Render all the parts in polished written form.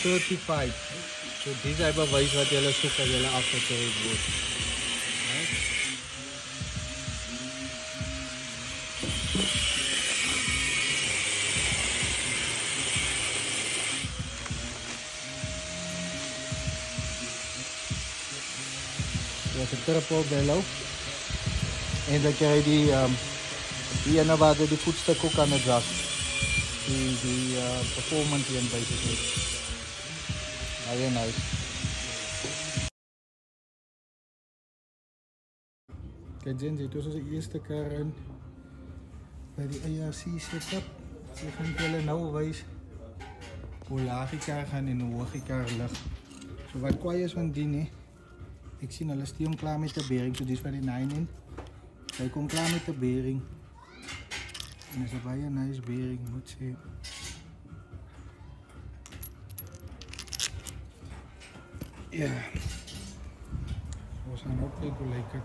certified. So dis hy bewys wat julle soek as julle afgetree word. Dit is 'n triple bellow. En dan krijg je die ene waar je die voetstuk ook kan adjust. Die performance in basically. Very nice. Kijk Jen, dit was onze eerste kar in bij die ARC setup. Ze gaan jullie nou wijs hoe laag die kar gaan en hoe hoog die kar ligt. So wat kwaai is van die nie. Ik zie hulle steam klaar met de bearing, so dis by die 9 in. Hy kom klaar met de bearing. En is 'n baie nice bearing, moet sê. Ja. Ons gaan ook kyk hoe lyk dit.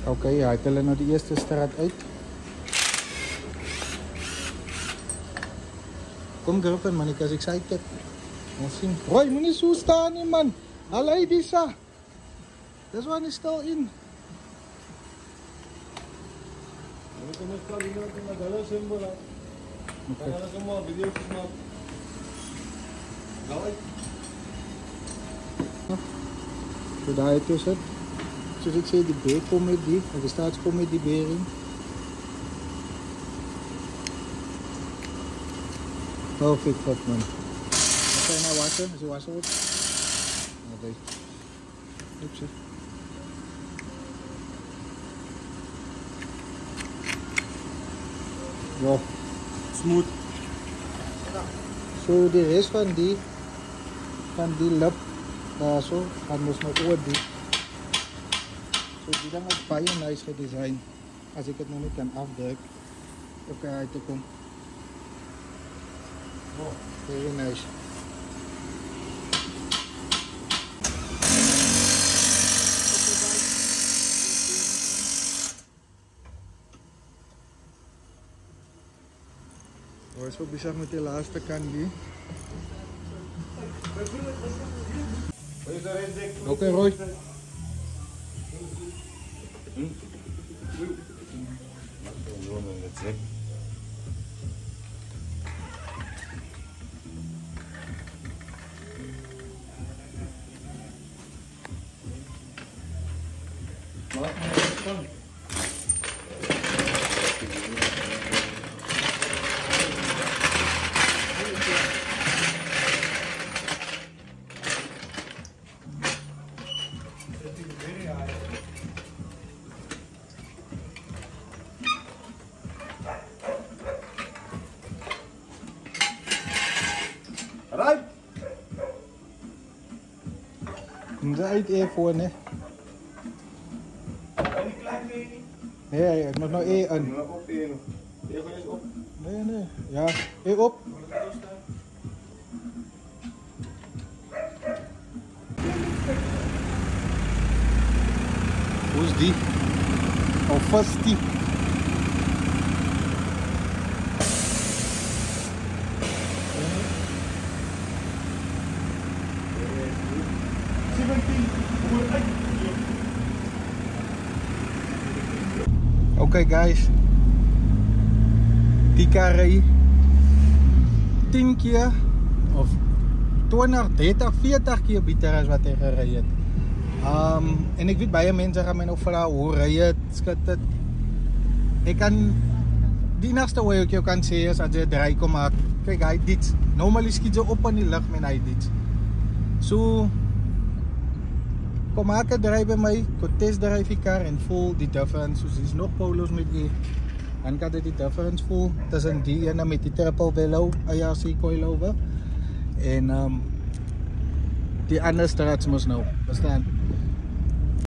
Oké, ja, het hulle nou die eerste straat uit. Kom Griffin man, ek is excited. Ons sien. Roy, moenie so staan nie man. Allei Disa. This one is still in. So daar het is het. Soos ek sê, die beek kom met die, en die staats kom met die bearing. Perfect fit man. Wat zijn nou wassen? Is die wassen op? Oké. Oepsie. Ja, smooth. So die rest van die lip daar zo gaan ons nou oor die. So die dan is baie nice gedesign. As ek dit nou net kan afdruk. Oké, uit te kom. Oh, very nice. We zijn bezig met de laatste candy. Oké, Roy. Right. Hindi uit E4 hè. Nee, ik moet nog E aan. Nee, nee. Ja, E op. Hoe is die? Of vast die? Oké guys, die kar ry 10 keer of 20, 30, 40 keer beter as wat hy gery het. En ek weet baie mense gaan my nou vra hoe ry het, skat dit. Ek kan die enigste way ek jou kan sê is as jy draai kom maak. Kyk, hy dit. Normally skiet jy op in die lug met hy dit. So kom maak 'n draai by my, kom test drive die kar en voel die difference. Soos is nog Polos met die. Dan kan jy die difference voel tussen die ene met die triple bellow ARC coilover en die ander strats mos nou, verstaan?